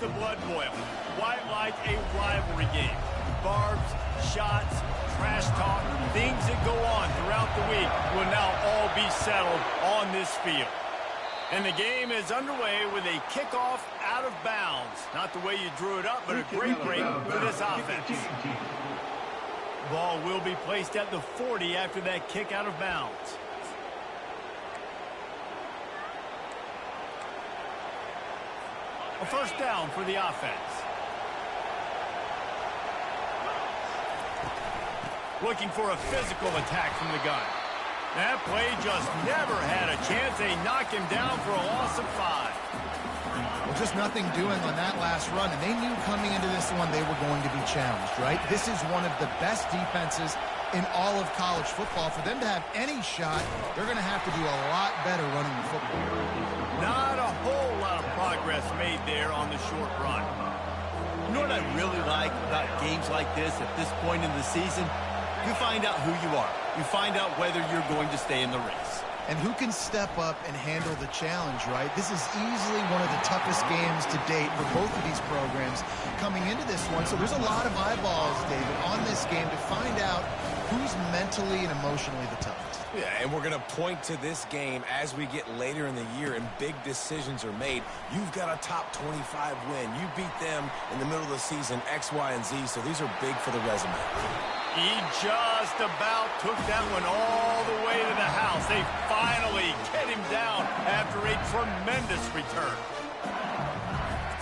the blood boil. Quite like a rivalry game. Barbs, shots, trash talk, things that go on throughout the week will now all be settled on this field. And the game is underway with a kickoff out of bounds. Not the way you drew it up, but a great break for this offense. Ball will be placed at the 40 after that kick out of bounds. A first down for the offense. Looking for a physical attack from the gun. That play just never had a chance. They knock him down for a loss of 5. Well, just nothing doing on that last run, and they knew coming into this one they were going to be challenged, right? This is one of the best defenses in all of college football. For them to have any shot, they're going to have to do a lot better running the football. Not a whole lot of progress made there on the short run. You know what I really like about games like this at this point in the season? You find out who you are. You find out whether you're going to stay in the race. And who can step up and handle the challenge, right? This is easily one of the toughest games to date for both of these programs coming into this one. So there's a lot of eyeballs, David, on this game to find out who's mentally and emotionally the toughest. Yeah, and we're going to point to this game as we get later in the year and big decisions are made. You've got a top 25 win. You beat them in the middle of the season, X, Y, and Z, so these are big for the resume. He just about took that one all the way to the house. They finally get him down after a tremendous return.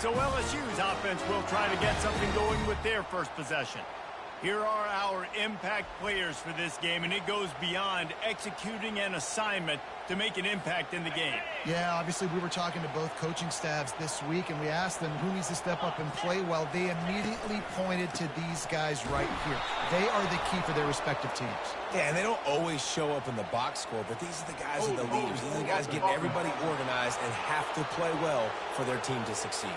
So LSU's offense will try to get something going with their first possession. Here are our impact players for this game, and it goes beyond executing an assignment to make an impact in the game. Yeah, obviously we were talking to both coaching staffs this week, and we asked them who needs to step up and play well. They immediately pointed to these guys right here. They are the key for their respective teams. Yeah, and they don't always show up in the box score, but these are the guys that are the leaders. These are the guys getting everybody organized and have to play well for their team to succeed.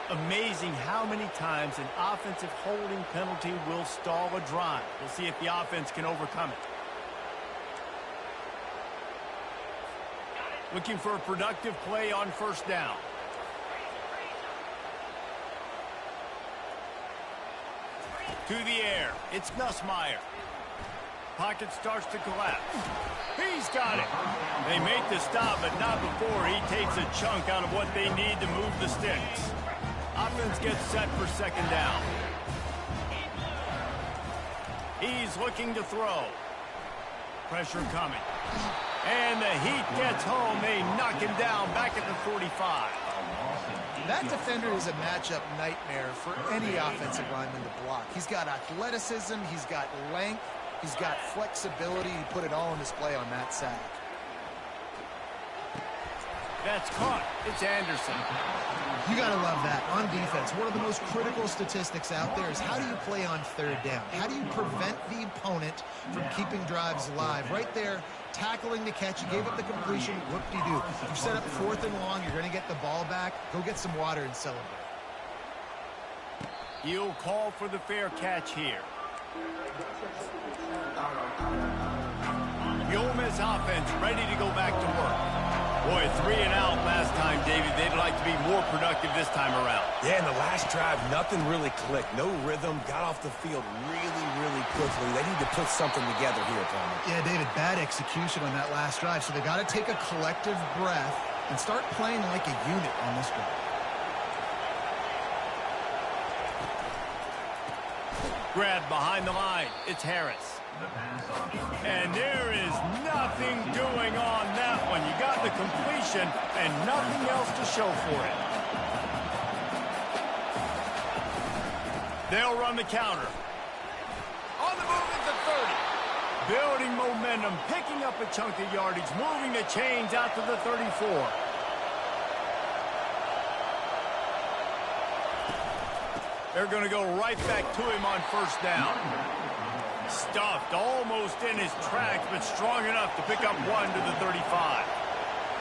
Amazing how many times an offensive holding penalty will stall a drive. We'll see if the offense can overcome it. Looking for a productive play on first down. To the air. It's Nussmeier. Pocket starts to collapse. He's got it. They make the stop, but not before he takes a chunk out of what they need to move the sticks. Offense gets set for second down. He's looking to throw. Pressure coming. And the heat gets home. They knock him down back at the 45. That defender is a matchup nightmare for any offensive lineman to block. He's got athleticism. He's got length. He's got flexibility. He put it all on display on that sack. That's caught. It's Anderson. You got to love that. On defense, one of the most critical statistics out there is how do you play on third down? How do you prevent the opponent from keeping drives alive? Right there, tackling the catch. You gave up the completion. Whoop-de-doo. You set up fourth and long. You're going to get the ball back. Go get some water and celebrate. He'll call for the fair catch here. The Ole Miss offense ready to go back to work. Boy, 3 and out last time, David. They'd like to be more productive this time around. Yeah, in the last drive, nothing really clicked. No rhythm, got off the field really, really quickly. They need to put something together here, Palmer. Yeah, David, bad execution on that last drive. So they got to take a collective breath and start playing like a unit on this one. Grab behind the line. It's Harris. And there is nothing doing on that one. You got the completion and nothing else to show for it. They'll run the counter. On the move at the 30. Building momentum, picking up a chunk of yardage, moving the chains out to the 34. They're going to go right back to him on first down. Stuffed almost in his tracks, but strong enough to pick up one to the 35.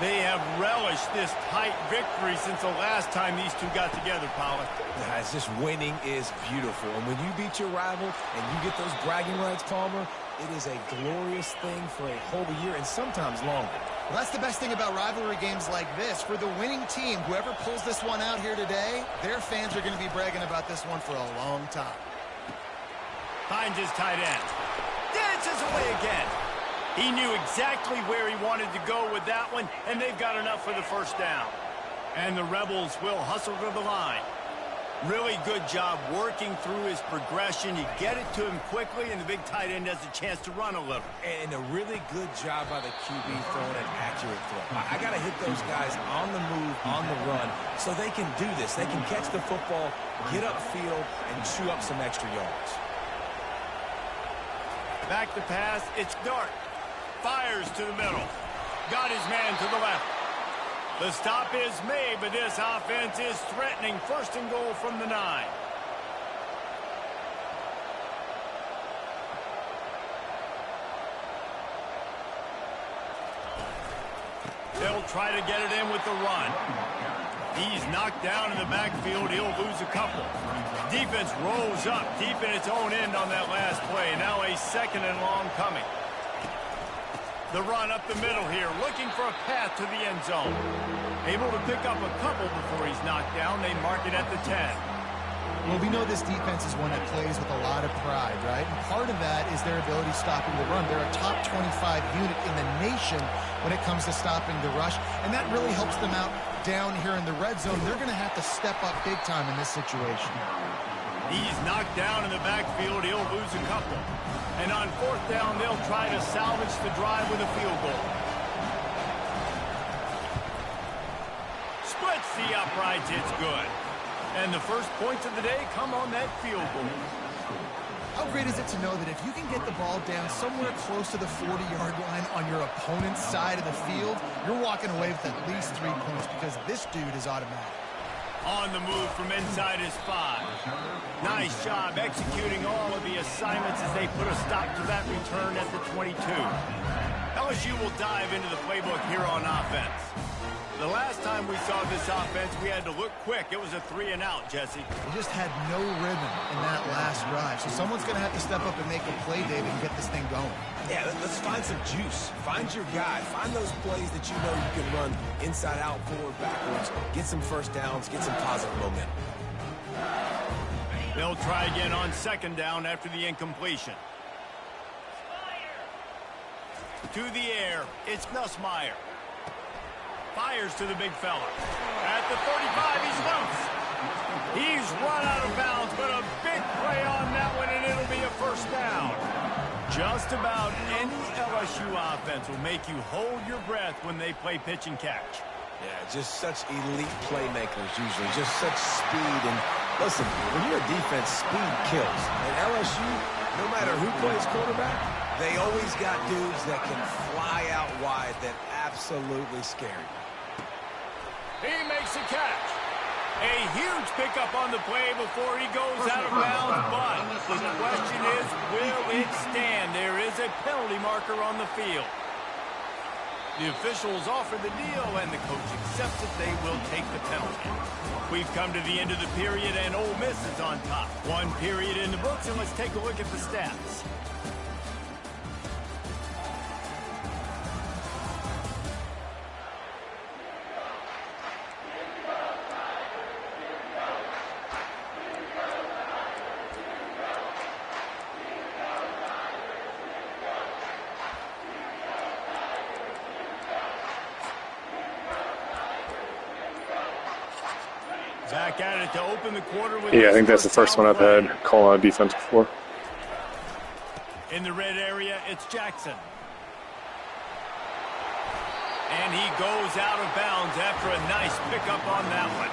They have relished this tight victory since the last time these two got together, Pollard. Guys, just winning is beautiful. And when you beat your rival and you get those bragging rights, Palmer, it is a glorious thing for a whole year and sometimes longer. Well, that's the best thing about rivalry games like this. For the winning team, whoever pulls this one out here today, their fans are going to be bragging about this one for a long time. Finds his tight end. Dances away again. He knew exactly where he wanted to go with that one, and they've got enough for the first down. And the Rebels will hustle to the line. Really good job working through his progression. You get it to him quickly, and the big tight end has a chance to run a little. And a really good job by the QB throwing an accurate throw. I got to hit those guys on the move, on the run, so they can do this. They can catch the football, get upfield, and chew up some extra yards. Back to pass, it's Dart. Fires to the middle. Got his man to the left. The stop is made, but this offense is threatening. First and goal from the 9. They'll try to get it in with the run. He's knocked down in the backfield. He'll lose a couple. Defense rolls up deep in its own end on that last play. Now a second and long coming. The run up the middle here, looking for a path to the end zone. Able to pick up a couple before he's knocked down. They mark it at the 10. Well, we know this defense is one that plays with a lot of pride, right? And part of that is their ability stopping the run. They're a top 25 unit in the nation when it comes to stopping the rush, and that really helps them out down here in the red zone. They're going to have to step up big time in this situation. He's knocked down in the backfield. He'll lose a couple. And on fourth down, they'll try to salvage the drive with a field goal. Splits the uprights. It's good. And the first points of the day come on that field goal. How great is it to know that if you can get the ball down somewhere close to the 40-yard line on your opponent's side of the field, you're walking away with at least 3 points because this dude is automatic. On the move from inside his 5. Nice job executing all of the assignments as they put a stop to that return at the 22. LSU will dive into the playbook here on offense. The last time we saw this offense, we had to look quick. It was a 3-and-out, Jesse. They just had no rhythm in that last drive. So someone's going to have to step up and make a play, David, and get this thing going. Yeah, let's find some juice. Find your guy. Find those plays that you know you can run inside out, forward, backwards. Get some first downs. Get some positive momentum. They'll try again on second down after the incompletion. To the air, it's Nussmeier. Fires to the big fella. At the 35, he's loose. He's run out of bounds, but a big play on that one, and it'll be a first down. Just about any LSU offense will make you hold your breath when they play pitch and catch. Yeah, just such elite playmakers usually. Just such speed. And listen, when you're a defense, speed kills. And LSU, no matter who plays quarterback, they always got dudes that can fly out wide that absolutely scare you. He makes a catch. A huge pickup on the play before he goes out of bounds, but the question is, will it stand? There is a penalty marker on the field. The officials offer the deal, and the coach accepts it. They will take the penalty. We've come to the end of the period, and Ole Miss is on top. One period in the books, and let's take a look at the stats. Back at it to open the quarter with I think that's the first one I've had call on defense before. In the red area, it's Jackson. And he goes out of bounds after a nice pickup on that one.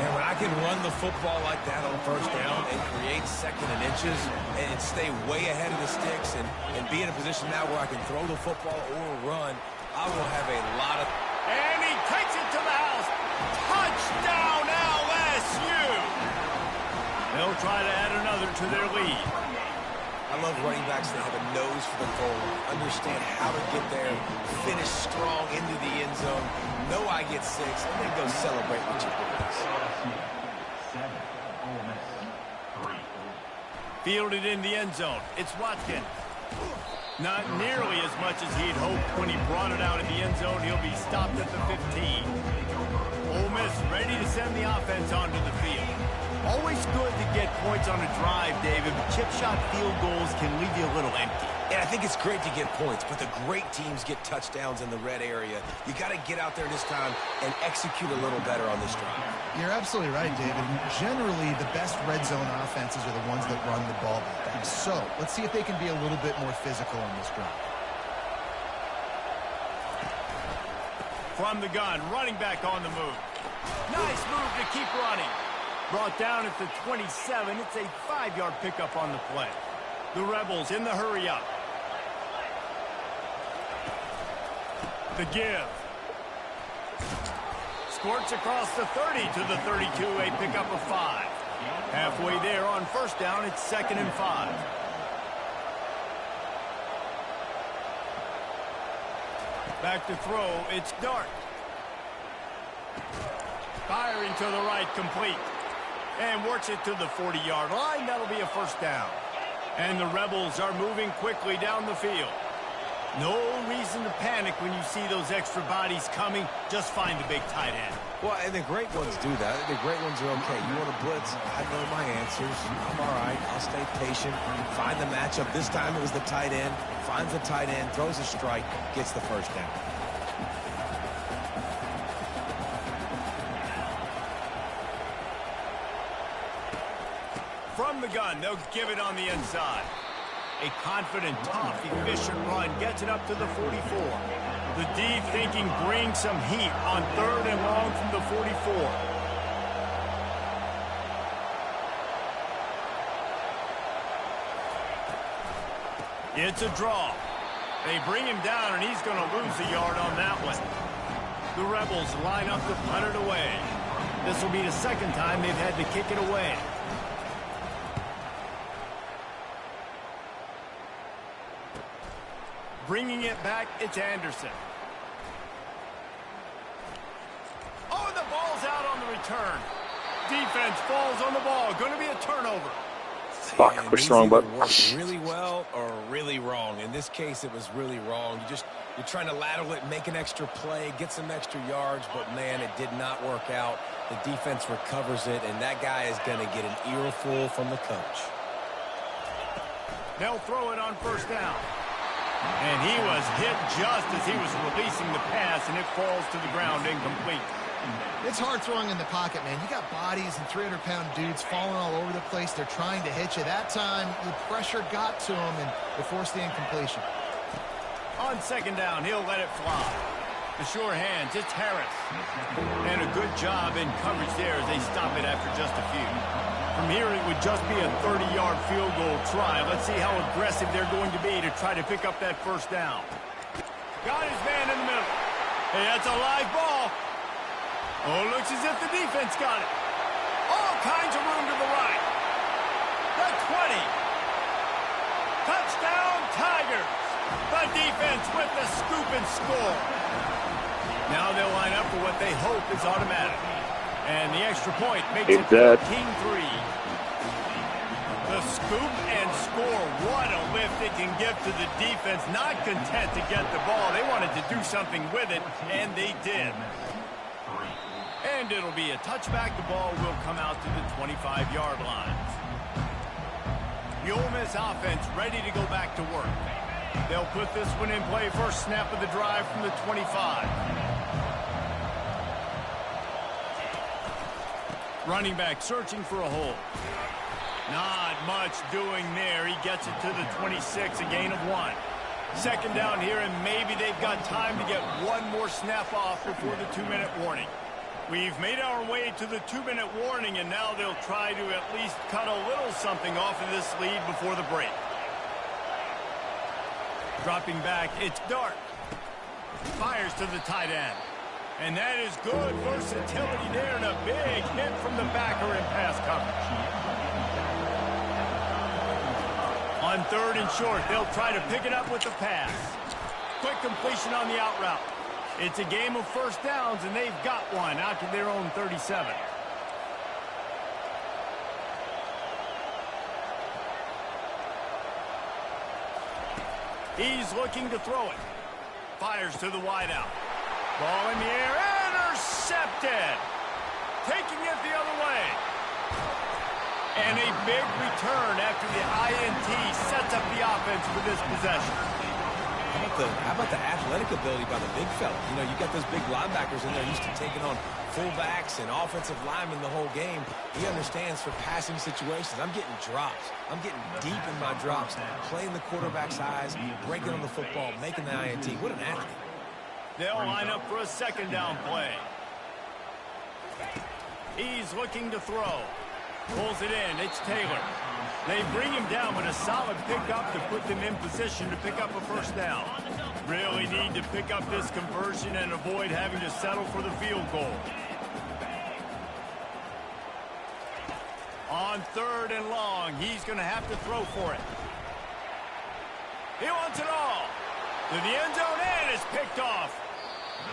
Man, when I can run the football like that on first down and create second and inches and stay way ahead of the sticks and be in a position now where I can throw the football or run, I will have a lot of... And he takes it to the house. Touchdown, LSU! They'll try to add another to their lead. I love running backs that have a nose for the goal line, understand how to get there, finish strong into the end zone, know I get 6, and then go celebrate with your boys. Fielded in the end zone. It's Watkins. Not nearly as much as he'd hoped when he brought it out in the end zone. He'll be stopped at the 15. Ole Miss ready to send the offense onto the field. Always good to get points on a drive, David, but chip shot field goals can leave you a little empty. And I think it's great to get points, but the great teams get touchdowns in the red area. You got to get out there this time and execute a little better on this drive. You're absolutely right, David. Generally, the best red zone offenses are the ones that run the ball back. So let's see if they can be a little bit more physical on this drive. From the gun, running back on the move. Nice move to keep running. Brought down at the 27. It's a 5-yard pickup on the play. The Rebels in the hurry up. The give. Squirts across the 30 to the 32, a pickup of 5. Halfway there on first down, it's 2nd and 5. Back to throw, it's Dart. Firing to the right, complete. And works it to the 40-yard line. That'll be a first down. And the Rebels are moving quickly down the field. No reason to panic when you see those extra bodies coming. Just find the big tight end. Well, and the great ones do that. The great ones are okay. You want to blitz? I know my answers. I'm all right. I'll stay patient. Find the matchup. This time it was the tight end. Finds the tight end, throws a strike, gets the first down. From the gun, they'll give it on the inside. A confident, tough, efficient run gets it up to the 44. The D thinking bring some heat on 3rd and long from the 44. It's a draw. They bring him down, and he's going to lose a yard on that one. The Rebels line up to punt it away. This will be the 2nd time they've had to kick it away. Bringing it back, it's Anderson. Oh, and the ball's out on the return. Defense falls on the ball. Going to be a turnover. Fuck, pushed the wrong button. Worked really well or really wrong. In this case, it was really wrong. You're trying to lateral it, make an extra play, get some extra yards, but man, it did not work out. The defense recovers it, and that guy is going to get an earful from the coach. They'll throw it on first down. And he was hit just as he was releasing the pass, and it falls to the ground incomplete. It's hard throwing in the pocket, man. You got bodies and 300-pound dudes falling all over the place. They're trying to hit you. That time, the pressure got to him, and it forced the incompletion. On 2nd down, he'll let it fly. The sure hands, it's Harris. And a good job in coverage there as they stop it after just a few. From here, it would just be a 30-yard field goal try. Let's see how aggressive they're going to be to try to pick up that first down. Got his man in the middle. Hey, that's a live ball. Oh, looks as if the defense got it. All kinds of room to the right. The 20. Touchdown, Tigers. The defense with the scoop and score. Now they'll line up for what they hope is automatic. And the extra point makes it 13-3. The scoop and score. What a lift it can give to the defense. Not content to get the ball. They wanted to do something with it, and they did. And it'll be a touchback. The ball will come out to the 25-yard line. The Ole Miss offense ready to go back to work. They'll put this one in play. First snap of the drive from the 25. Running back searching for a hole. Not much doing there. He gets it to the 26, a gain of 1. 2nd down here, and maybe they've got time to get one more snap off before the 2-minute warning. We've made our way to the 2-minute warning, and now they'll try to at least cut a little something off of this lead before the break. Dropping back, it's Dart. Fires to the tight end. And that is good versatility there, and a big hit from the backer in pass coverage. On 3rd and short, they'll try to pick it up with the pass. Quick completion on the out route. It's a game of first downs, and they've got one out to their own 37. He's looking to throw it. Fires to the wideout. Ball in the air. Intercepted. Taking it the other way. And a big return after the INT sets up the offense for this possession. How about the athletic ability by the big fella? You know, you got those big linebackers in there used to taking on fullbacks and offensive linemen the whole game. He understands for passing situations. I'm getting drops. I'm getting deep in my drops, playing the quarterback's eyes, breaking on the football, making the INT. What an athlete. They'll line up for a second down play. He's looking to throw. Pulls it in. It's Taylor. They bring him down with a solid pickup to put them in position to pick up a first down. Really need to pick up this conversion and avoid having to settle for the field goal. On 3rd and long, he's going to have to throw for it. He wants it all. To the end zone, and it's picked off.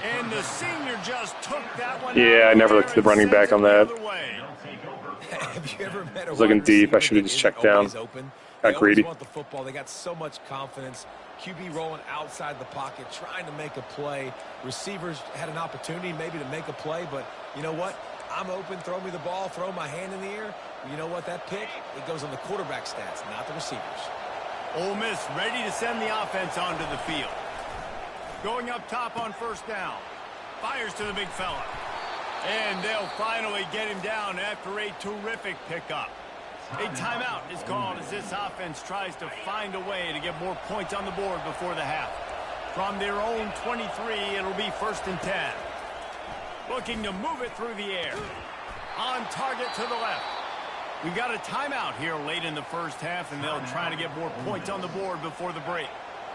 And the senior just took that one. Yeah, I never looked at the running back on that. Have you ever met a I was looking deep. I should have just checked down. Got greedy. Want the football. They got so much confidence. QB rolling outside the pocket, trying to make a play. Receivers had an opportunity maybe to make a play, but you know what? I'm open. Throw me the ball. Throw my hand in the air. You know what? That pick, it goes on the quarterback stats, not the receivers. Ole Miss ready to send the offense onto the field. Going up top on first down. Fires to the big fella. And they'll finally get him down after a terrific pickup. A timeout is called as this offense tries to find a way to get more points on the board before the half. From their own 23, it'll be 1st and 10. Looking to move it through the air. On target to the left. We've got a timeout here late in the first half, and they'll try to get more points on the board before the break.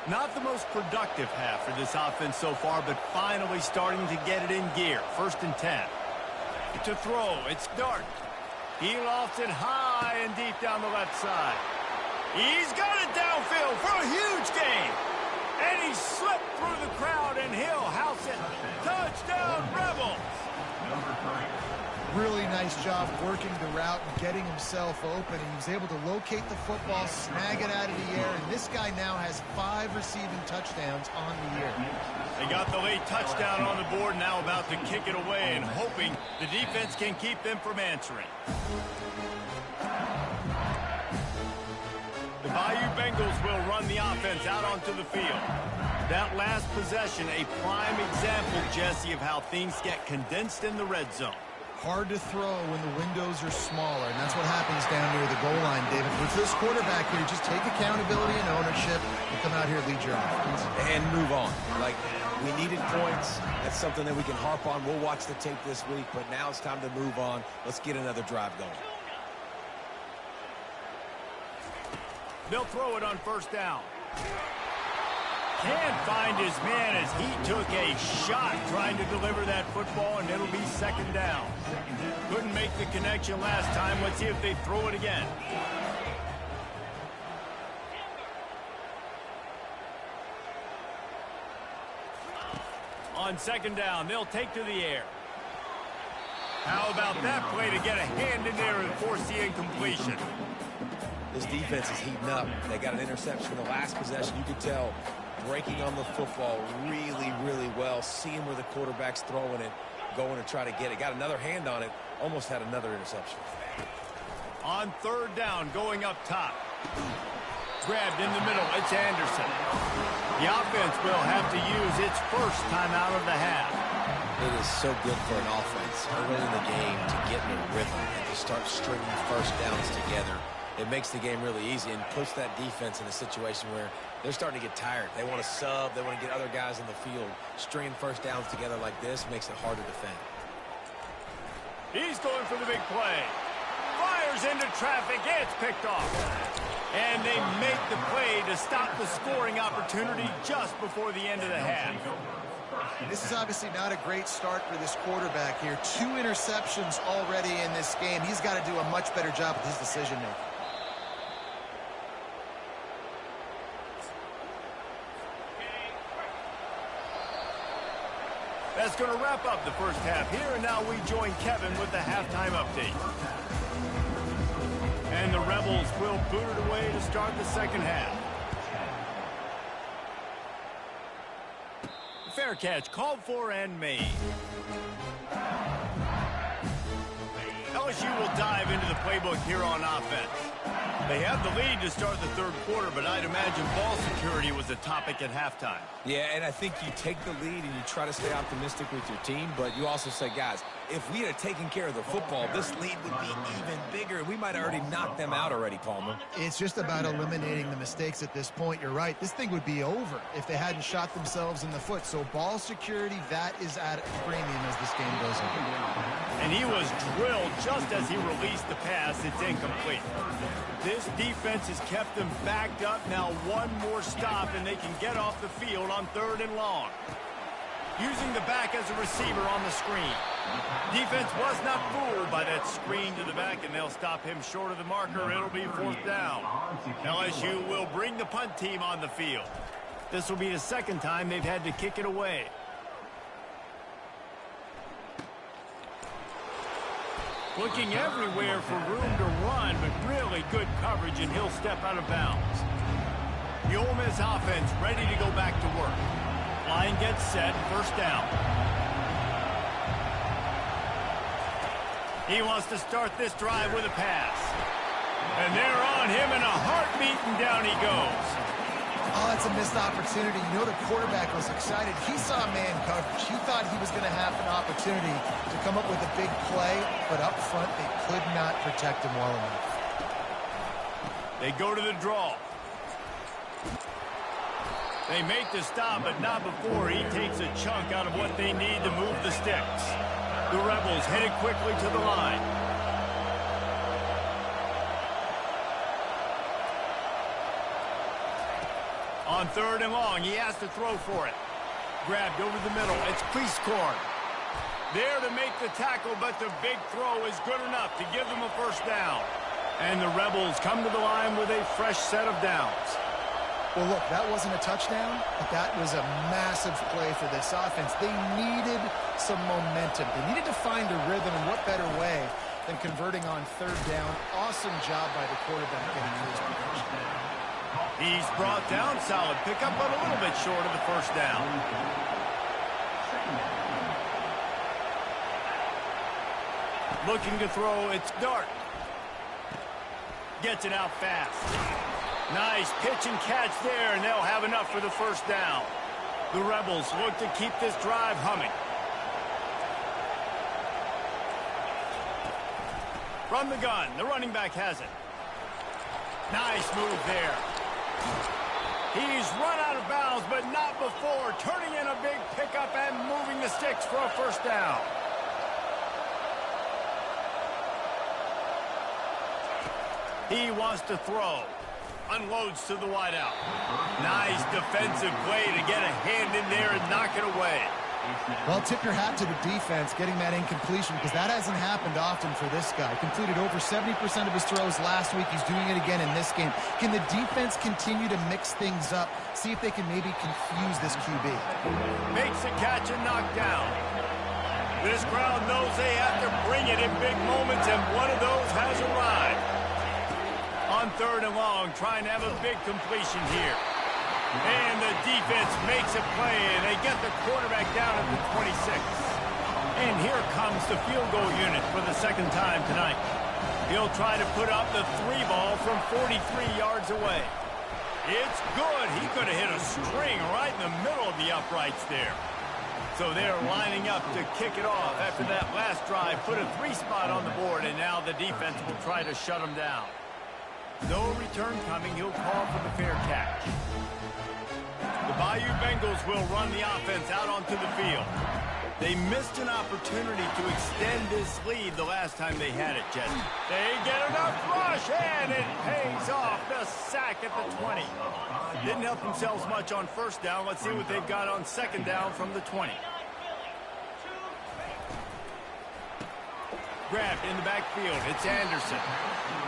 Not the most productive half for this offense so far, but finally starting to get it in gear. 1st and 10. To throw, it's Dart. He lofts it high and deep down the left side. He's got it downfield for a huge gain. And he slipped through the crowd, and he'll house it. Touchdown, Rebels! Really nice job working the route and getting himself open. He was able to locate the football, snag it out of the air, and this guy now has 5 receiving touchdowns on the year. They got the late touchdown on the board, now about to kick it away and hoping the defense can keep them from answering. The Bayou Bengals will run the offense out onto the field. That last possession, a prime example, Jesse, of how things get condensed in the red zone. Hard to throw when the windows are smaller, and that's what happens down near the goal line, David. With this quarterback here, just take accountability and ownership and come out here and lead your offense. And move on. Like, we needed points. That's something that we can harp on. We'll watch the tape this week, but now it's time to move on. Let's get another drive going. They'll throw it on first down. Can't find his man as he took a shot trying to deliver that football, and it'll be 2nd down. Couldn't make the connection last time. Let's see if they throw it again. On 2nd down, they'll take to the air. How about that play to get a hand in there and force the incompletion? This defense is heating up. They got an interception in the last possession. You could tell breaking on the football really, really well. Seeing where the quarterback's throwing it, going to try to get it. Got another hand on it. Almost had another interception. On 3rd down, going up top. Grabbed in the middle. It's Anderson. The offense will have to use its first timeout of the half. It is so good for an offense early in the game to get in a rhythm and to start stringing first downs together. It makes the game really easy and puts that defense in a situation where they're starting to get tired. They want to sub. They want to get other guys in the field. Stringing first downs together like this makes it hard to defend. He's going for the big play. Fires into traffic. It's picked off. And they make the play to stop the scoring opportunity just before the end of the half. This is obviously not a great start for this quarterback here. 2 interceptions already in this game. He's got to do a much better job with his decision-making. That's going to wrap up the first half here, and now we join Kevin with the halftime update. And the Rebels will boot it away to start the second half. Fair catch, called for and made. LSU will dive into the playbook here on offense. They have the lead to start the third quarter, but I'd imagine ball security was a topic at halftime. Yeah, and I think you take the lead and you try to stay optimistic with your team, but you also say, guys, if we had taken care of the football, this lead would be even bigger. We might have already knocked them out already, Palmer. It's just about eliminating the mistakes at this point. You're right. This thing would be over if they hadn't shot themselves in the foot. So ball security, that is at a premium as this game goes on. And he was drilled just as he released the pass. It's incomplete. This defense has kept them backed up. Now one more stop, and they can get off the field on 3rd and long. Using the back as a receiver on the screen. Defense was not fooled by that screen to the back, and they'll stop him short of the marker. It'll be 4th down. LSU will bring the punt team on the field. This will be the second time they've had to kick it away. Looking everywhere for room to run, but really good coverage, and he'll step out of bounds. The Ole Miss offense ready to go back to work. Line gets set, 1st down. He wants to start this drive with a pass. And they're on him in a heartbeat, and down he goes. Oh, that's a missed opportunity. You know, the quarterback was excited. He saw man coverage. He thought he was going to have an opportunity to come up with a big play, but up front, they could not protect him well enough. They go to the draw. They make the stop, but not before he takes a chunk out of what they need to move the sticks. The Rebels headed quickly to the line. On 3rd and long, he has to throw for it. Grabbed over the middle. It's Prieskorn. There to make the tackle, but the big throw is good enough to give them a 1st down. And the Rebels come to the line with a fresh set of downs. Well, look, that wasn't a touchdown, but that was a massive play for this offense. They needed some momentum. They needed to find a rhythm, and what better way than converting on 3rd down. Awesome job by the quarterback getting to his position. He's brought down, solid pickup, but a little bit short of the 1st down. Looking to throw, it's Dart. Gets it out fast. Nice pitch and catch there, and they'll have enough for the 1st down. The Rebels look to keep this drive humming. From the gun, the running back has it. Nice move there. He's run out of bounds, but not before turning in a big pickup and moving the sticks for a 1st down. He wants to throw. Unloads to the wideout. Nice defensive play to get a hand in there and knock it away. Well, tip your hat to the defense getting that incompletion, because that hasn't happened often for this guy. Completed over 70% of his throws last week. He's doing it again in this game. Can the defense continue to mix things up? See if they can maybe confuse this QB. Makes a catch and knocked down. This crowd knows they have to bring it in big moments, and one of those has arrived. On 3rd and long, trying to have a big completion here. And the defense makes a play, and they get the quarterback down at the 26. And here comes the field goal unit for the 2nd time tonight. He'll try to put up the 3 ball from 43 yards away. It's good. He could have hit a string right in the middle of the uprights there. So they're lining up to kick it off after that last drive. Put a 3 spot on the board, and now the defense will try to shut them down. No return coming. He'll call for the fair catch. The Bayou Bengals will run the offense out onto the field. They missed an opportunity to extend this lead the last time they had it, Jesse. They get enough rush, and it pays off. The sack at the 20. Didn't help themselves much on 1st down. Let's see what they've got on 2nd down from the 20. Grabbed in the backfield. It's Anderson.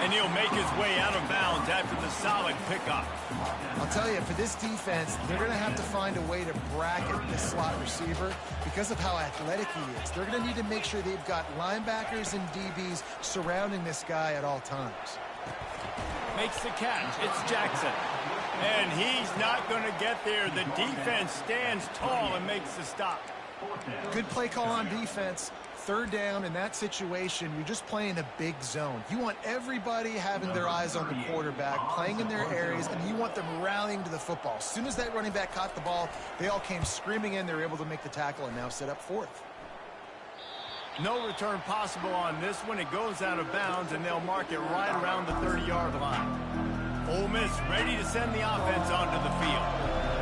And he'll make his way out of bounds after the solid pickup. I'll tell you, for this defense, they're going to have to find a way to bracket this slot receiver because of how athletic he is. They're going to need to make sure they've got linebackers and DBs surrounding this guy at all times. Makes the catch. It's Jackson. And he's not going to get there. The defense stands tall and makes the stop. Good play call on defense. Third down in that situation, you're just playing a big zone. You want everybody having their eyes on the quarterback, playing in their areas, and you want them rallying to the football. As soon as that running back caught the ball, they all came screaming in. They were able to make the tackle and now set up fourth. No return possible on this one. It goes out of bounds, and they'll mark it right around the 30-yard line. Ole Miss ready to send the offense onto the field.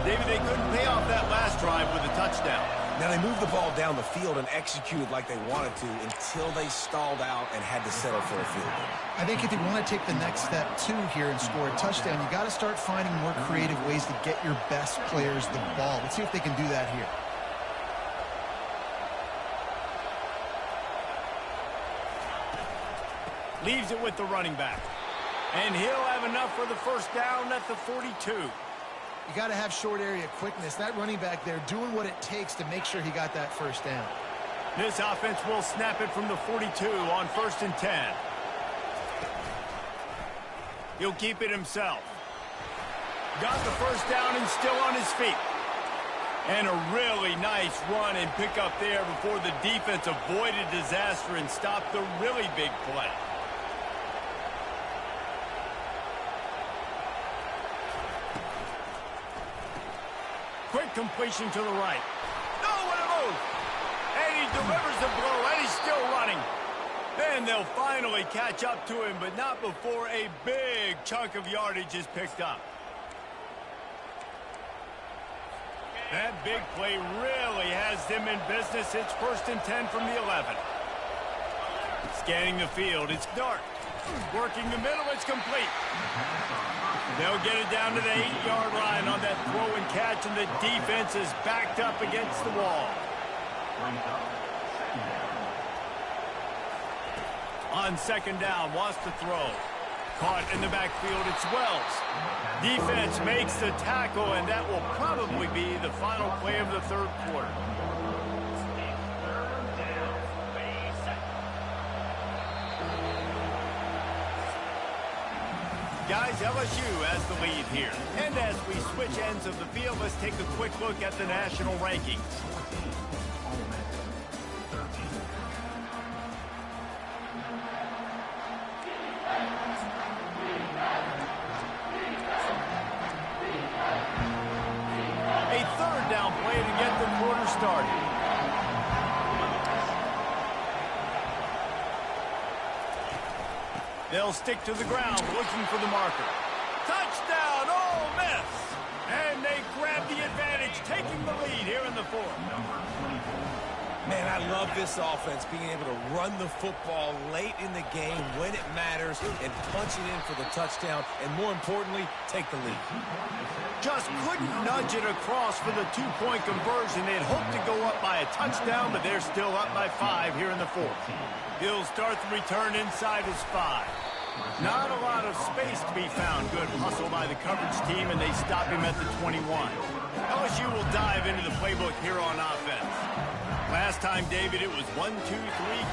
David, they couldn't pay off that last drive with a touchdown. Now, they moved the ball down the field and executed like they wanted to until they stalled out and had to settle for a field goal. I think if you want to take the next step, too, here and score a touchdown, you got to start finding more creative ways to get your best players the ball. Let's see if they can do that here. Leaves it with the running back. And he'll have enough for the first down at the 42. You got to have short area quickness. That running back there doing what it takes to make sure he got that first down. This offense will snap it from the 42 on 1st and 10. He'll keep it himself. Got the first down and still on his feet. And a really nice run and pick up there before the defense avoided disaster and stopped the really big play. Quick completion to the right. Oh, what a move! And he delivers the blow, and he's still running. Then they'll finally catch up to him, but not before a big chunk of yardage is picked up. That big play really has them in business. It's 1st and 10 from the 11. Scanning the field, it's Dart. Working the middle, it's complete. They'll get it down to the 8-yard line on that throw and catch, and the defense is backed up against the wall. On 2nd down, wants to throw. Caught in the backfield, it's Wells. Defense makes the tackle, and that will probably be the final play of the 3rd quarter. Guys, LSU has the lead here. And as we switch ends of the field, let's take a quick look at the national rankings. A 3rd down play to get the quarter started. They'll stick to the ground, looking for the marker. Touchdown, Ole Miss! And they grab the advantage, taking the lead here in the 4th. Man, I love this offense, being able to run the football late in the game when it matters and punch it in for the touchdown, and more importantly, take the lead. Just couldn't nudge it across for the 2-point conversion. They'd hoped to go up by a touchdown, but they're still up by 5 here in the 4th. He'll start the return inside his 5. Not a lot of space to be found. Good hustle by the coverage team, and they stop him at the 21. LSU will dive into the playbook here on offense. Last time, David, it was 1-2-3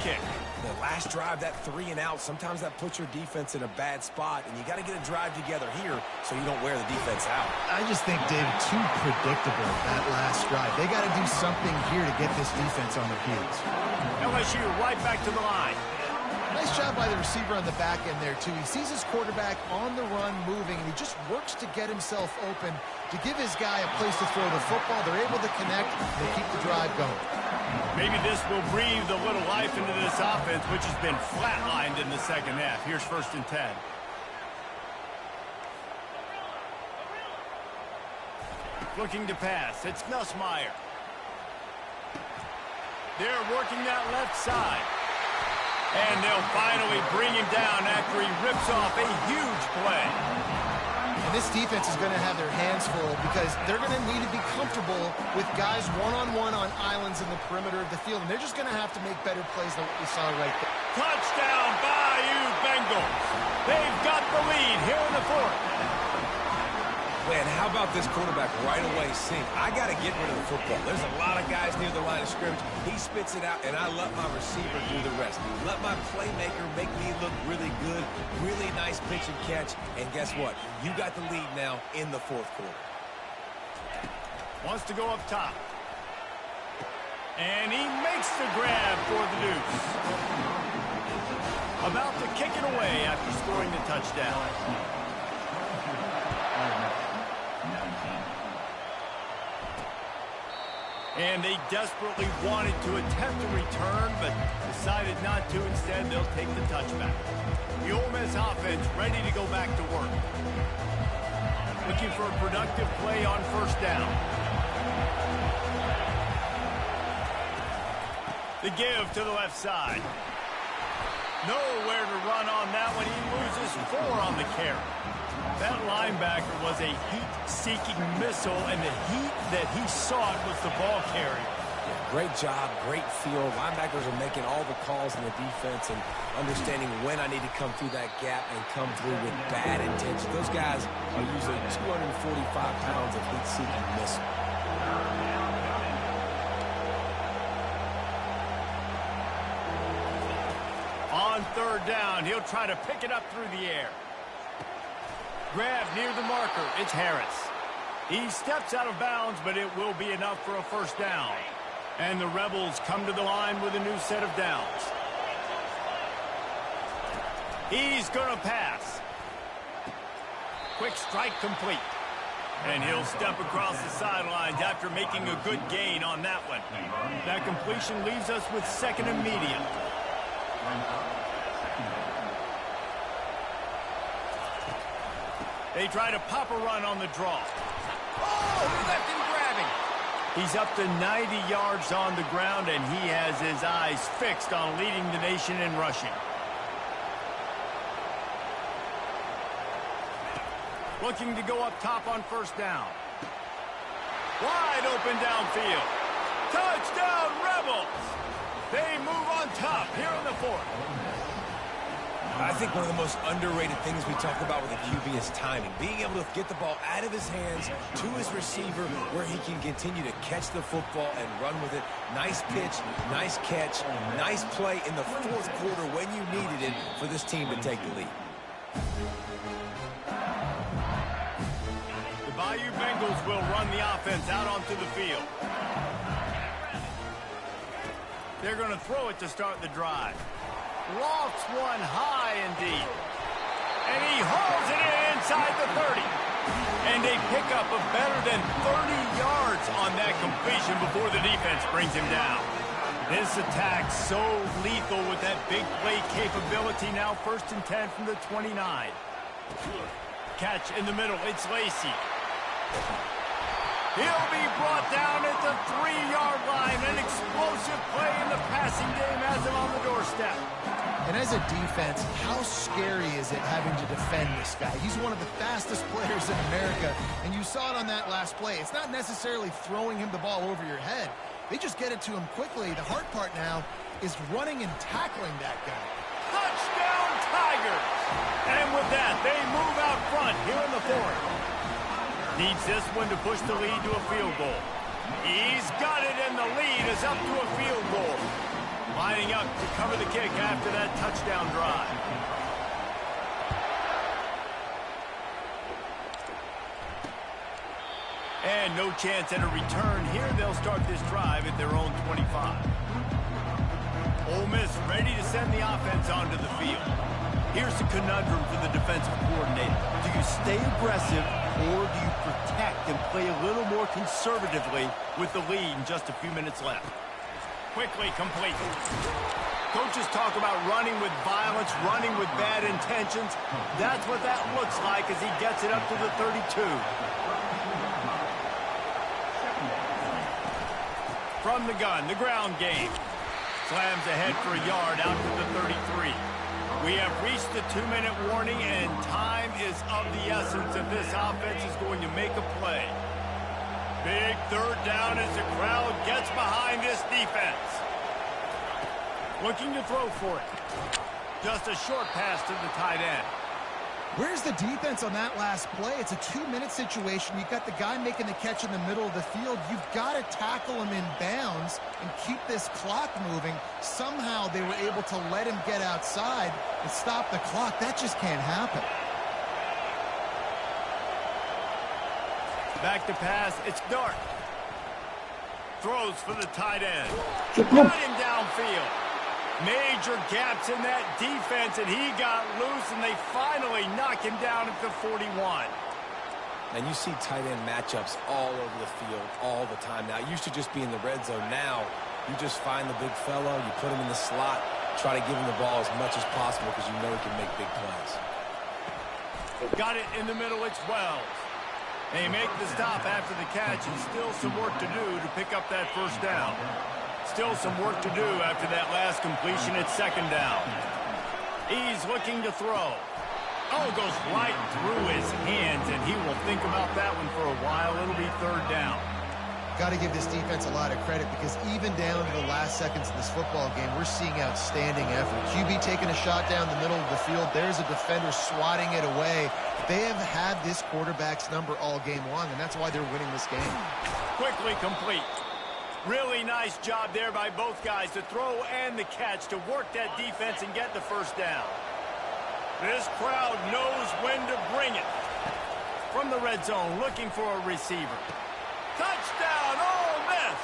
kick. The last drive, that 3 and out, sometimes that puts your defense in a bad spot, and you got to get a drive together here so you don't wear the defense out. I just think, David, too predictable, that last drive. They got to do something here to get this defense on their heels. LSU right back to the line. Nice job by the receiver on the back end there, too. He sees his quarterback on the run moving, and he just works to get himself open to give his guy a place to throw the football. They're able to connect. They keep the drive going. Maybe this will breathe a little life into this offense, which has been flatlined in the 2nd half. Here's 1st and 10. Looking to pass. It's Nussmeier. They're working that left side. And they'll finally bring him down after he rips off a huge play. And this defense is going to have their hands full because they're going to need to be comfortable with guys one-on-one on islands in the perimeter of the field. And they're just going to have to make better plays than what we saw right there. Touchdown, Bayou Bengals. They've got the lead here in the 4th. Man, how about this quarterback right away seeing, I got to get rid of the football. There's a lot of guys near the line of scrimmage. He spits it out, and I let my receiver do the rest. Let my playmaker make me look really good, really nice pitch and catch. And guess what? You got the lead now in the fourth quarter. Wants to go up top. And he makes the grab for the deuce. About to kick it away after scoring the touchdown. And they desperately wanted to attempt a return, but decided not to. Instead, they'll take the touchback. The Ole Miss offense ready to go back to work. Looking for a productive play on first down. The give to the left side. Nowhere to run on that one. He loses 4 on the carry. That linebacker was a heat-seeking missile, and the heat that he sought was the ball carrier. Yeah, great job, great feel. Linebackers are making all the calls in the defense and understanding when I need to come through that gap and come through with bad intention. Those guys are usually 245 pounds of heat-seeking missile. On third down, he'll try to pick it up through the air. Grab near the marker. It's Harris. He steps out of bounds, but it will be enough for a first down. And the Rebels come to the line with a new set of downs. He's going to pass. Quick strike complete. And he'll step across the sidelines after making a good gain on that one. That completion leaves us with second and medium. They try to pop a run on the draw. Oh, he left him grabbing. He's up to 90 yards on the ground, and he has his eyes fixed on leading the nation in rushing. Looking to go up top on first down. Wide open downfield. Touchdown, Rebels! They move on top here in the fourth. I think one of the most underrated things we talk about with a QB is timing. Being able to get the ball out of his hands to his receiver where he can continue to catch the football and run with it. Nice pitch, nice catch, nice play in the fourth quarter when you needed it for this team to take the lead. The Bayou Bengals will run the offense out onto the field. They're going to throw it to start the drive. Lofts one high and deep. And he hauls it in inside the 30. And they pick up a better than 30 yards on that completion before the defense brings him down. This attack so lethal with that big play capability. Now 1st and 10 from the 29. Catch in the middle. It's Lacy. He'll be brought down at the 3-yard line. An explosive play in the passing game has him on the doorstep. And as a defense, how scary is it having to defend this guy? He's one of the fastest players in America, and you saw it on that last play. It's not necessarily throwing him the ball over your head. They just get it to him quickly. The hard part now is running and tackling that guy. Touchdown, Tigers! And with that, they move out front here in the fourth. Needs this one to push the lead to a field goal. He's got it, and the lead is up to a field goal. Lining up to cover the kick after that touchdown drive. And no chance at a return here. They'll start this drive at their own 25. Ole Miss ready to send the offense onto the field. Here's the conundrum for the defensive coordinator. Do you stay aggressive or do you protect and play a little more conservatively with the lead and just a few minutes left? Quickly complete. Coaches talk about running with violence, running with bad intentions. That's what that looks like as he gets it up to the 32. From the gun, the ground game. Slams ahead for a yard out to the 33. We have reached the 2-minute warning, and time is of the essence if this offense is going to make a play. Big third down as the crowd gets behind this defense. Looking to throw for it. Just a short pass to the tight end. Where's the defense on that last play? It's a 2-minute situation. You've got the guy making the catch in the middle of the field. You've got to tackle him in bounds and keep this clock moving. Somehow they were able to let him get outside and stop the clock. That just can't happen. Back to pass. It's Dart. Throws for the tight end. Got him downfield. Major gaps in that defense, and he got loose, and they finally knock him down at the 41. And you see tight end matchups all over the field all the time. Now, it used to just be in the red zone. Now, you just find the big fellow, you put him in the slot, try to give him the ball as much as possible because you know he can make big plays. Got it in the middle. It's Wells. They make the stop after the catch, and still some work to do to pick up that first down. Still some work to do after that last completion at second down. He's looking to throw. Oh, goes right through his hands, and he will think about that one for a while. It'll be third down. Got to give this defense a lot of credit because even down to the last seconds of this football game, we're seeing outstanding effort. QB taking a shot down the middle of the field. There's a defender swatting it away. They have had this quarterback's number all game long, and that's why they're winning this game. Quickly complete. Really nice job there by both guys to throw and the catch to work that defense and get the first down. This crowd knows when to bring it. From the red zone, looking for a receiver. Touchdown, Ole Miss!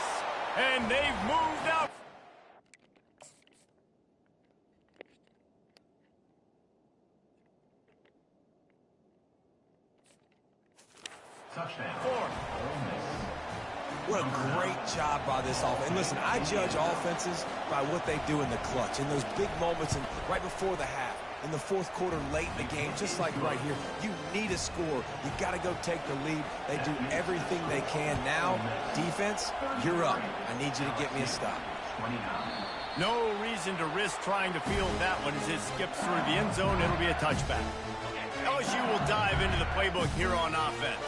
And they've moved out. Touchdown. Fourth. What a great job by this offense. And listen, I judge offenses by what they do in the clutch, in those big moments and right before the half, in the fourth quarter, late in the game, just like right here. You need a score. You got to go take the lead. They do everything they can. Now, defense, you're up. I need you to get me a stop. 29. No reason to risk trying to field that one as it skips through the end zone. It'll be a touchback. LSU will dive into the playbook here on offense.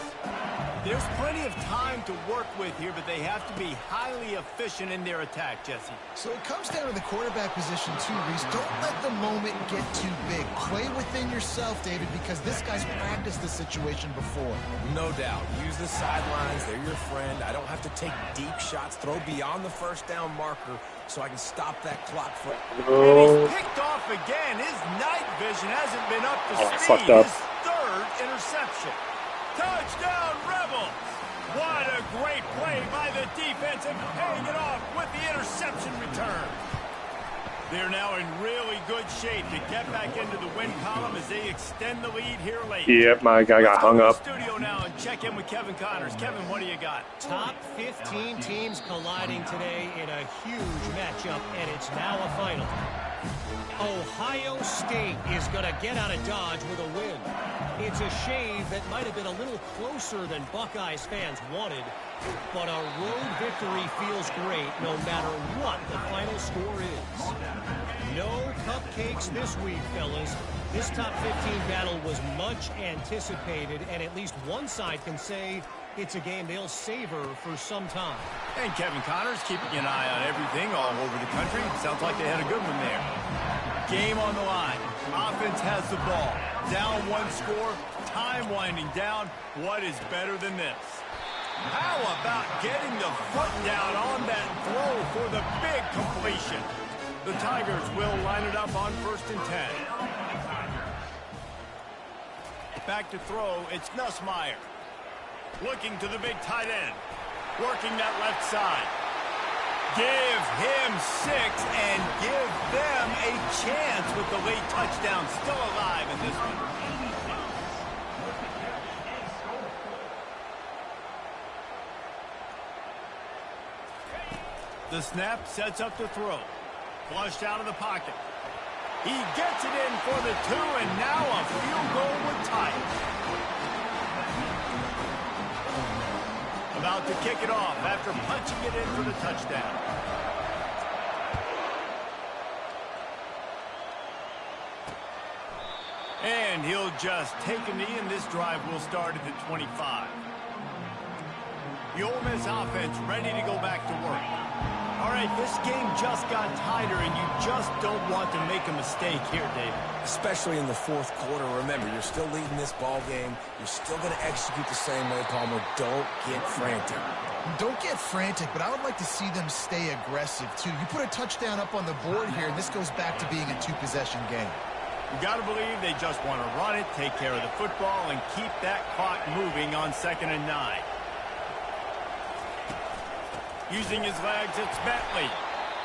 There's plenty of time to work with here, but they have to be highly efficient in their attack, Jesse. So it comes down to the quarterback position too, Reese. Don't let the moment get too big. Play within yourself, David, because this guy's practiced this situation before. No doubt. Use the sidelines. They're your friend. I don't have to take deep shots. Throw beyond the first down marker so I can stop that clock for... And he's picked off again. His night vision hasn't been up to speed. Fucked up. His third interception. Touchdown, Rebels! What a great play by the defense and paying it off with the interception return. They're now in really good shape to get back into the win column as they extend the lead here late. Yep, my guy got hung up. Studio now and check in with Kevin Connors. Kevin, what do you got? Top 15 teams colliding today in a huge matchup, and it's now a final. Ohio State is going to get out of Dodge with a win. It's a shave that might have been a little closer than Buckeyes fans wanted, but a road victory feels great no matter what the final score is. No cupcakes this week, fellas. This top 15 battle was much anticipated, and at least one side can say it's a game they'll savor for some time. And Kevin Connors keeping an eye on everything all over the country. Sounds like they had a good one there. Game on the line. Offense has the ball. Down one score. Time winding down. What is better than this? How about getting the foot down on that throw for the big completion? The Tigers will line it up on 1st and 10. Back to throw. It's Nussmeier. Looking to the big tight end. Working that left side. Give him 6 and give them a chance with the late touchdown. Still alive in this one. The snap sets up the throw. Flushed out of the pocket. He gets it in for the 2, and now a field goal would tie it. About to kick it off after punching it in for the touchdown. And he'll just take a knee, and this drive will start at the 25. The Ole Miss offense ready to go back to work. All right, this game just got tighter, and you just don't want to make a mistake here, David. Especially in the fourth quarter. Remember, you're still leading this ball game. You're still going to execute the same way, Palmer. Don't get frantic. Don't get frantic, but I would like to see them stay aggressive, too. You put a touchdown up on the board here, and this goes back to being a two-possession game. You got to believe they just want to run it, take care of the football, and keep that clock moving on 2nd and 9. Using his legs, it's Bentley.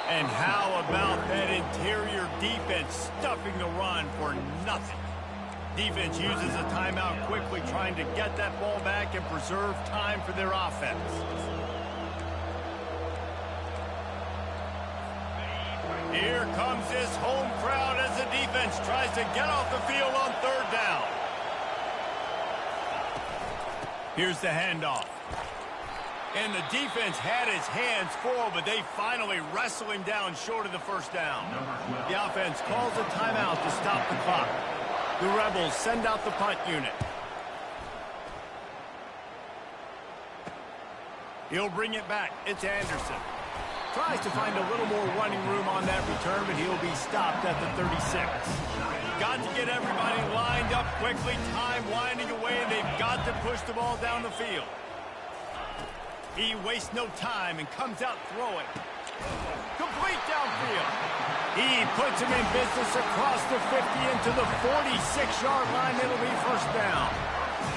And how about that interior defense stuffing the run for nothing? Defense uses a timeout quickly, trying to get that ball back and preserve time for their offense. Here comes this home crowd as the defense tries to get off the field on 3rd down. Here's the handoff. And the defense had his hands full, but they finally wrestle him down short of the 1st down. The offense calls a timeout to stop the clock. The Rebels send out the punt unit. He'll bring it back. It's Anderson. Tries to find a little more running room on that return, but he'll be stopped at the 36. Got to get everybody lined up quickly. Time winding away, and they've got to push the ball down the field. He wastes no time and comes out throwing. Complete downfield. He puts him in business across the 50 into the 46-yard line. It'll be 1st down.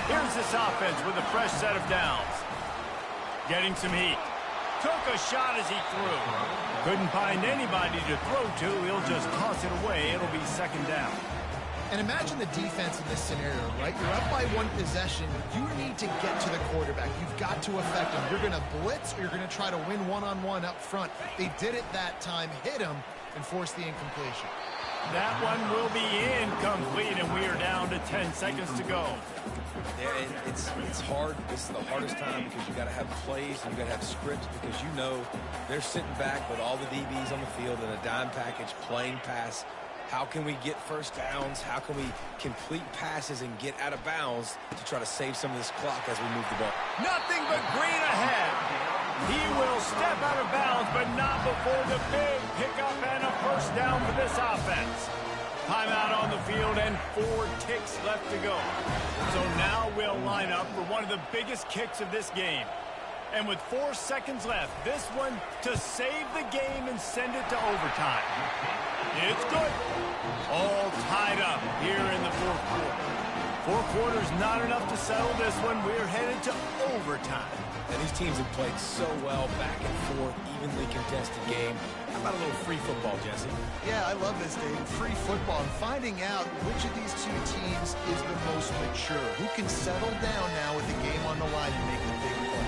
Here's this offense with a fresh set of downs. Getting some heat. Took a shot as he threw. Couldn't find anybody to throw to. He'll just toss it away. It'll be 2nd down. And imagine the defense in this scenario, right? You're up by 1 possession. You need to get to the quarterback. You've got to affect him. You're going to blitz or you're going to try to win one-on-one up front. They did it that time, hit him, and forced the incompletion. That one will be incomplete, and we are down to 10 seconds to go. Yeah, it's hard. This is the hardest time because you got to have plays and you got to have scripts because you know they're sitting back with all the DBs on the field in a dime package, playing pass. How can we get 1st downs? How can we complete passes and get out of bounds to try to save some of this clock as we move the ball? Nothing but green ahead. He will step out of bounds, but not before the big pickup and a 1st down for this offense. Timeout on the field and 4 ticks left to go. So now we'll line up for one of the biggest kicks of this game. And with 4 seconds left, this one to save the game and send it to overtime. It's good. All tied up here in the 4th quarter. 4 quarters not enough to settle this one. We're headed to overtime. And these teams have played so well, back and forth, evenly contested game. How about a little free football, Jesse? Yeah, I love this, Dave. Free football and finding out which of these 2 teams is the most mature. Who can settle down now with the game on the line and make the big play.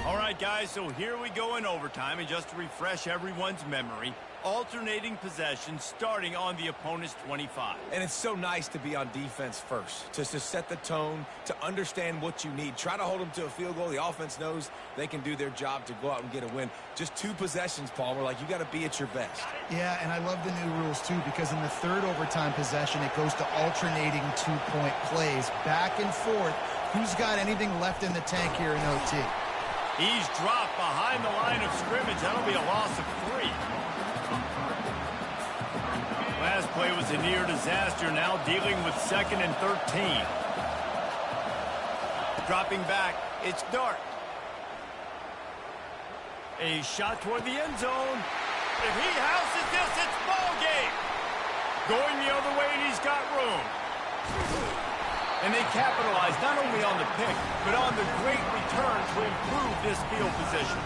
All right, guys, so here we go in overtime. And just to refresh everyone's memory, alternating possession starting on the opponent's 25. And it's so nice to be on defense first, to set the tone, to understand what you need. Try to hold them to a field goal. The offense knows they can do their job to go out and get a win. Just 2 possessions, Palmer. Like, you got to be at your best. Yeah, and I love the new rules, too, because in the 3rd overtime possession, it goes to alternating 2-point plays, back and forth. Who's got anything left in the tank here in OT? He's dropped behind the line of scrimmage. That'll be a loss of 3. Last play was a near disaster, now dealing with 2nd and 13. Dropping back, it's Dart. A shot toward the end zone. If he houses this, it's ball game. Going the other way, and he's got room. And they capitalize not only on the pick, but on the great return to improve this field position.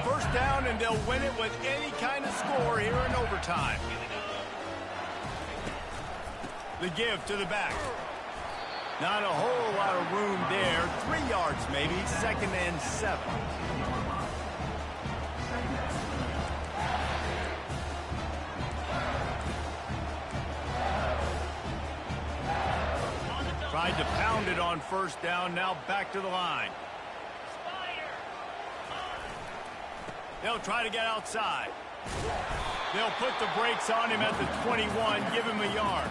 First down, and they'll win it with any kind of score here in overtime. The give to the back. Not a whole lot of room there. 3 yards maybe. 2nd and 7. Tried to pound it on 1st down. Now back to the line. They'll try to get outside. They'll put the brakes on him at the 21, give him a yard.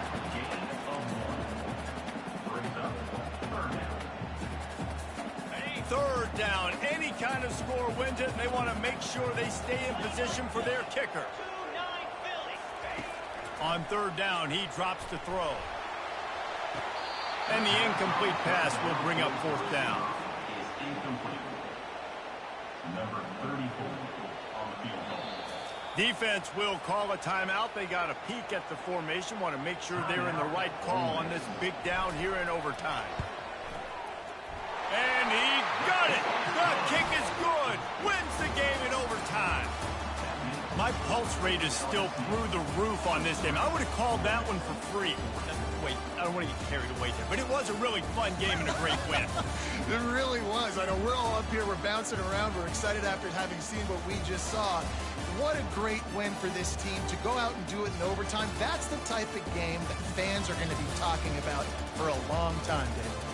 Third down, any kind of score wins it, and they want to make sure they stay in position for their kicker. On third down, he drops to throw. And the incomplete pass will bring up fourth down. Number 34 on the field goal. Defense will call a timeout. They got a peek at the formation, want to make sure they're in the right call on this big down here in overtime. And he got it. The kick is good. Wins the game in overtime. My pulse rate is still through the roof on this game. I would have called that one for free. Wait, I don't want to get carried away there, but it was a really fun game and a great win. It really was. I know we're all up here, we're bouncing around, we're excited after having seen what we just saw. What a great win for this team to go out and do it in overtime. That's the type of game that fans are going to be talking about for a long time, Dave.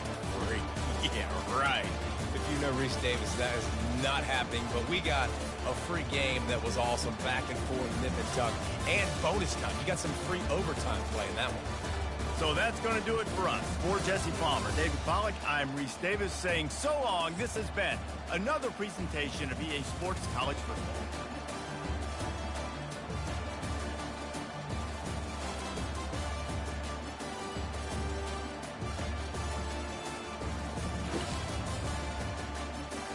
Yeah, right. If you know Reese Davis, that is not happening, but we got a free game that was awesome, back and forth, nip and tuck, and bonus time. You got some free overtime play in that one. So that's going to do it for us. For Jesse Palmer, David Pollack, I'm Reese Davis saying so long. This has been another presentation of EA Sports College Football.